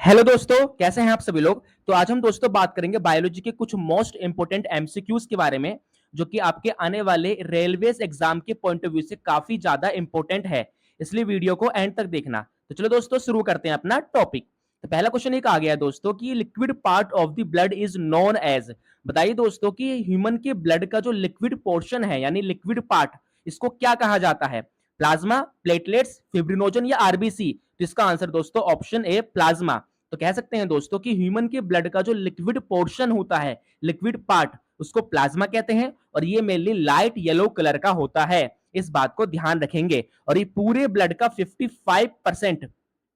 Hello दोस्तों, कैसे हैं आप सभी लोग। तो आज हम दोस्तों बात करेंगे बायोलॉजी के कुछ मोस्ट इंपोर्टेंट एमसीक्यूज के बारे में, जो कि आपके आने वाले रेलवेज एग्जाम के पॉइंट ऑफ व्यू से काफी ज्यादा इंपॉर्टेंट है। इसलिए वीडियो को एंड तक देखना। तो चलो दोस्तों शुरू करते हैं अपना टॉपिक। तो पहला क्वेश्चन एक आ गया दोस्तों कि liquid part of the blood is known as. बताइए दोस्तों कि ह्यूमन के ब्लड का जो लिक्विड पोर्शन है यानी लिक्विड पार्ट, इसको क्या कहा जाता है। प्लाज्मा, प्लेटलेट्स, फिब्रिनोजन या आरबीसी। तो इसका आंसर दोस्तों ऑप्शन ए प्लाज्मा। तो कह सकते हैं दोस्तों कि ह्यूमन के ब्लड का जो लिक्विड पोर्शन होता है, लिक्विड पार्ट, उसको प्लाज्मा कहते हैं और ये मेनली लाइट येलो कलर का होता है। इस बात को ध्यान रखेंगे। और ये पूरे ब्लड का 55%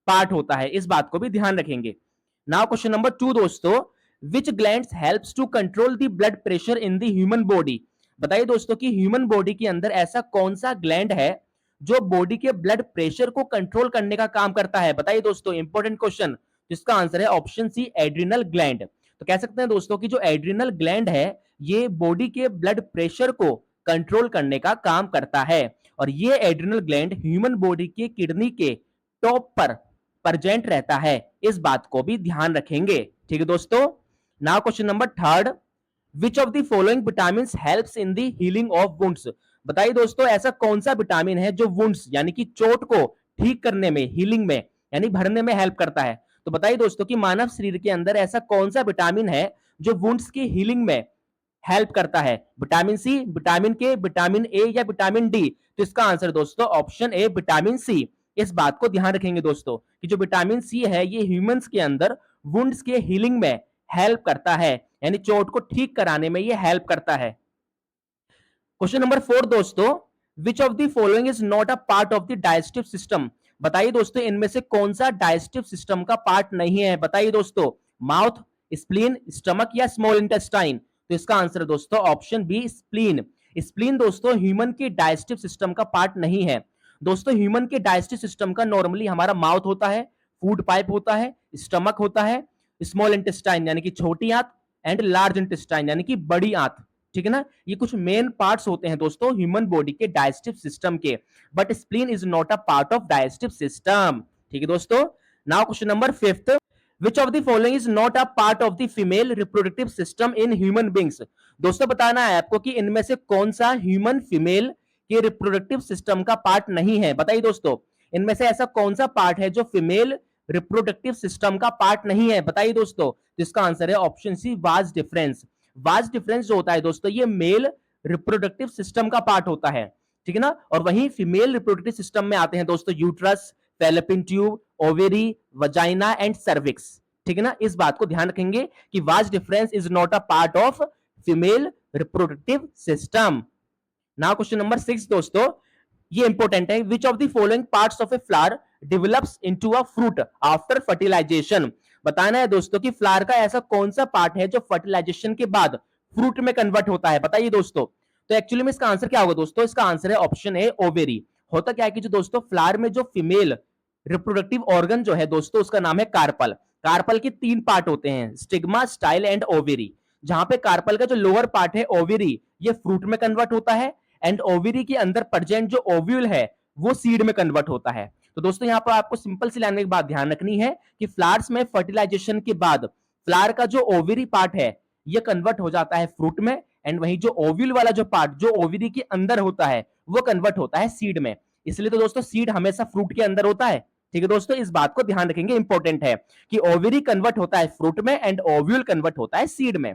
पार्ट होता है, इस बात को भी ध्यान रखेंगे। नाउ क्वेश्चन नंबर 2 दोस्तों, which glands helps to control the blood pressure in the human body. बताइए दोस्तों कि ह्यूमन बॉडी के अंदर ऐसा कौन सा ग्लैंड है जो बॉडी के ब्लड प्रेशर को कंट्रोल करने का काम करता है। बताइए दोस्तों, इंपॉर्टेंट क्वेश्चन। जिसका आंसर है ऑप्शन सी एड्रिनल ग्लैंड। तो कह सकते हैं दोस्तों कि जो एड्रिनल ग्लैंड है ये बॉडी के ब्लड प्रेशर को कंट्रोल करने का काम करता है। और ये एड्रिनल ग्लैंड ह्यूमन बॉडी के किडनी के टॉप पर प्रेजेंट रहता है, इस बात को भी ध्यान रखेंगे। ठीक है दोस्तों। Now question number 3, which of the following vitamin helps in the healing of wounds. बताइए दोस्तों ऐसा कौन सा विटामिन है जो वुंड्स यानी कि चोट को ठीक करने में, हीलिंग में यानी भरने में हेल्प करता है। तो बताइए दोस्तों कि मानव शरीर के अंदर ऐसा कौन सा विटामिन है जो वुंड्स की हीलिंग में हेल्प करता है। विटामिन सी, विटामिन के, विटामिन ए या विटामिन डी। तो इसका आंसर दोस्तों ऑप्शन ए विटामिन सी। इस बात को ध्यान रखेंगे दोस्तों कि जो विटामिन सी है ये ह्यूमंस के अंदर वुंड्स के हीलिंग में हेल्प करता है, यानी चोट को ठीक कराने में ये हेल्प करता है। क्वेश्चन नंबर 4 दोस्तों, विच of the following is not a part of the digestive system. बताइए दोस्तों इनमें से कौन सा डाइजेस्टिव सिस्टम का पार्ट नहीं है। बताइए दोस्तों, माउथ, स्प्लीन, स्टमक या स्मॉल इंटेस्टाइन। तो इसका आंसर दोस्तों ऑप्शन बी स्प्लीन। स्प्लीन दोस्तों ह्यूमन के डाइजेस्टिव सिस्टम का पार्ट नहीं है। दोस्तों ह्यूमन के डाइजेस्टिव सिस्टम का नॉर्मली हमारा माउथ होता है, फूड पाइप होता है, स्टमक होता है, स्मॉल इंटेस्टाइन यानी कि छोटी आंत, एंड लार्ज इंटेस्टाइन यानी कि बड़ी आंत। ठीक है ना। ये कुछ मेन पार्ट्स होते हैं दोस्तों ह्यूमन बॉडी के डाइजेस्टिव सिस्टम के, but spleen is not a part of digestive system. ठीक है दोस्तों। Now question number 5, which of the following is not a part of the female reproductive system in human beings. दोस्तों बताना है आपको कि इनमें से कौन सा ह्यूमन फीमेल के रिप्रोडक्टिव सिस्टम का पार्ट नहीं है। बताइए दोस्तों इनमें से ऐसा कौन सा पार्ट है जो फीमेल रिप्रोडक्टिव सिस्टम का पार्ट नहीं है। बताइए दोस्तों, जिसका आंसर है option she vas deferens. Vas deferens जो होता है दोस्तों ये मेल रिप्रोडक्टिव सिस्टम का पार्ट होता है। ठीक है ना। और वहीं फीमेल रिप्रोडक्टिव सिस्टम में आते हैं दोस्तों uterus, fallopian tube, ovary, vagina and cervix. ठीक है ना। इस बात को ध्यान रखेंगे कि vas deferens is not a part of female reproductive system. Now question number 6 दोस्तों, ये इंपॉर्टेंट है। Which of the following parts of a flower develops into a fruit after fertilization. बताना है दोस्तों कि फ्लावर का ऐसा कौन सा पार्ट है जो फर्टिलाइजेशन के बाद फ्रूट में कन्वर्ट होता है। बताइए दोस्तों। तो एक्चुअली में इसका आंसर क्या होगा दोस्तों, इसका आंसर है ऑप्शन ए ओवेरी। होता क्या है कि जो दोस्तों फ्लावर में जो फीमेल रिप्रोडक्टिव ऑर्गन जो है दोस्तों उसका नाम है कार्पल। कार्पल के 3 पार्ट होते हैं, स्टिग्मा, स्टाइल एंड ओवेरी। जहां पे कार्पल का जो लोअर पार्ट है ओवेरी, ये फ्रूट में कन्वर्ट होता है, एंड ओवेरी के अंदर प्रेजेंट जो ओव्यूल है वो सीड में कन्वर्ट होता है। तो दोस्तों यहां पर आपको सिंपल सी लाइन में एक बात ध्यान रखनी है कि फ्लावर्स में फर्टिलाइजेशन के बाद फ्लावर का जो ओवेरी पार्ट है ये कन्वर्ट हो जाता है फ्रूट में, एंड वहीं जो ओव्यूल वाला जो पार्ट जो ओवेरी के अंदर होता है वो कन्वर्ट होता है सीड में। इसलिए तो दोस्तों सीड हमेशा फ्रूट के अंदर होता है। ठीक है दोस्तों, इस बात को ध्यान रखेंगे, इंपॉर्टेंट है कि ओवेरी कन्वर्ट होता है फ्रूट में एंड ओव्यूल कन्वर्ट होता है सीड में।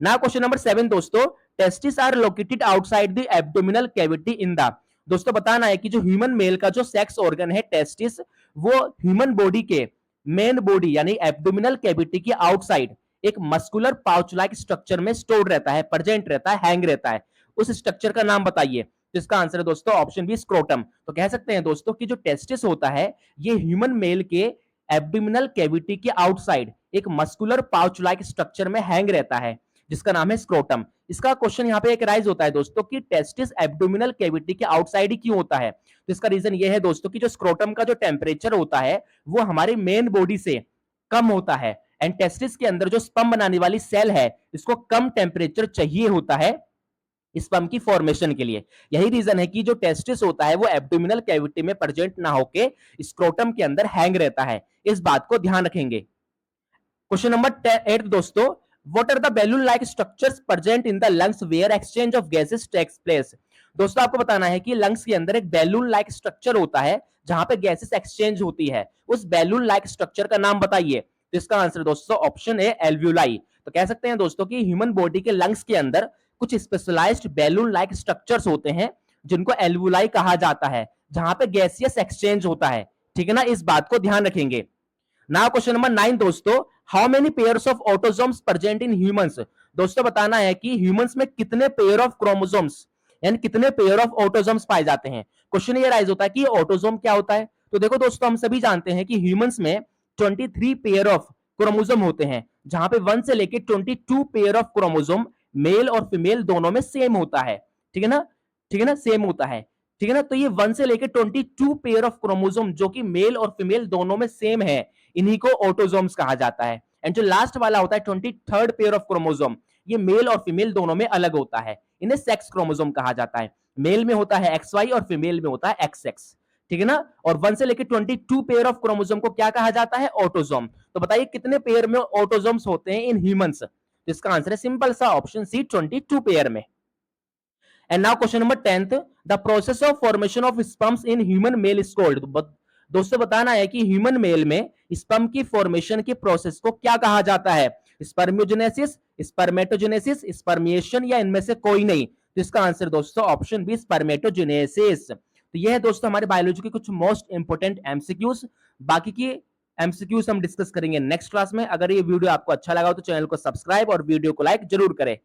नाउ क्वेश्चन नंबर 7 दोस्तों, testis are located outside the abdominal cavity in the. दोस्तों बताना है कि जो ह्यूमन मेल का जो सेक्स ऑर्गन है टेस्टिस, वो ह्यूमन बॉडी के मेन बॉडी यानी एब्डोमिनल कैविटी के आउटसाइड एक मस्कुलर पाउच लाइक स्ट्रक्चर में स्टोर रहता है, प्रेजेंट रहता है, हैंग रहता है। उस स्ट्रक्चर का नाम बताइए। तो इसका आंसर है दोस्तों ऑप्शन बी स्क्रोटम। तो कह सकते हैं दोस्तों कि जो टेस्टिस होता है ये ह्यूमन मेल के एब्डोमिनल कैविटी के आउटसाइड एक मस्कुलर पाउच लाइक स्ट्रक्चर में हैंग रहता है जिसका नाम है स्क्रोटम। इसका क्वेश्चन यहाँ पे एक राइज होता है दोस्तों कि टेस्टिस एब्डोमिनल कैविटी के आउटसाइड ही क्यों होता है। तो इसका रीजन ये है दोस्तों कि जो स्क्रोटम का जो टेम्परेचर होता है वो हमारी मेन बॉडी से कम होता है, एंड टेस्टिस के अंदर जो स्पर्म बनाने वाली सेल है इसको कम टेम्परेचर चाहिए होता है स्पर्म की फॉर्मेशन के लिए। यही रीजन है कि जो टेस्टिस होता है वो एब्डोमिनल कैविटी में प्रेजेंट ना होके स्क्रोटम के अंदर हैंग रहता है। इस बात को ध्यान रखेंगे। क्वेश्चन नंबर 8 दोस्तों, what are the balloon like structures present in the lungs where exchange of gases takes place. दोस्तों आपको बताना है कि लंग्स के अंदर एक बैलून लाइक स्ट्रक्चर होता है जहां पे गैसेस एक्सचेंज होती है, उस बैलून लाइक स्ट्रक्चर का नाम बताइए। तो इसका आंसर दोस्तों ऑप्शन है एल्व्यूलाई। तो कह सकते हैं दोस्तों कि ह्यूमन बॉडी के लंग्स के अंदर कुछ स्पेशलाइज्ड बैलून लाइक स्ट्रक्चर्स होते हैं जिनको एल्व्यूलाई कहा जाता है, जहां पे गैसियस एक्सचेंज होता है। ठीक है ना, इस बात को ध्यान रखेंगे। नाउ क्वेश्चन नंबर 9 दोस्तों, how many pairs of autosomes present in humans. दोस्तों बताना है कि ह्यूमंस में कितने पेयर ऑफ क्रोमोसोम्स यानी कितने पेयर ऑफ ऑटोसोम्स पाए जाते हैं। क्वेश्चन ये राइज होता है कि ऑटोसोम क्या होता है। तो देखो दोस्तों, हम सभी जानते हैं कि ह्यूमंस में 23 पेयर ऑफ क्रोमोसोम होते हैं, जहां पे 1 से लेके 22 पेयर ऑफ क्रोमोसोम मेल और फीमेल दोनों में सेम होता है। ठीक है ना, ठीक है ना, सेम होता है। ठीक है ना, तो ये 1 से लेके 22 पेयर ऑफ क्रोमोसोम जो कि मेल और फीमेल दोनों में सेम है, इन्हीं को ऑटोसोम्स कहा जाता है। एंड जो लास्ट वाला होता है 23rd पेयर ऑफ क्रोमोसोम, ये मेल और फीमेल दोनों में अलग होता है, इन्हें सेक्स क्रोमोसोम कहा जाता है। मेल में होता है XY और फीमेल में होता है XX। ठीक है ना, और 1 से लेकर 22 पेयर ऑफ क्रोमोसोम को क्या कहा जाता है, ऑटोसोम। तो बताइए कितने पेयर में ऑटोसोम्स होते हैं इन ह्यूमंस। तो इसका आंसर है सिंपल सा ऑप्शन सी, 22 पेयर में। And now question number 10th, the process of formation of sperms in human male is called. दोस्तों बताना है कि ह्यूमन मेल में स्पर्म की फॉर्मेशन के प्रोसेस को क्या कहा जाता है, स्पर्मियोजेनेसिस, स्पर्मेटोजेनेसिस, स्पर्मिएशन या इनमें से कोई नहीं। तो इसका आंसर दोस्तों ऑप्शन बी, स्पर्मेटोजेनेसिस। तो यह है दोस्तों हमारे बायोलॉजी के कुछ मोस्ट इंपोर्टेंट एमसीक्यूज। बाकी के एमसीक्यूज हम डिस्कस करेंगे नेक्स्ट क्लास में। अगर ये वीडियो आपको अच्छा लगा हो तो चैनल को सब्सक्राइब और वीडियो को लाइक जरूर करें।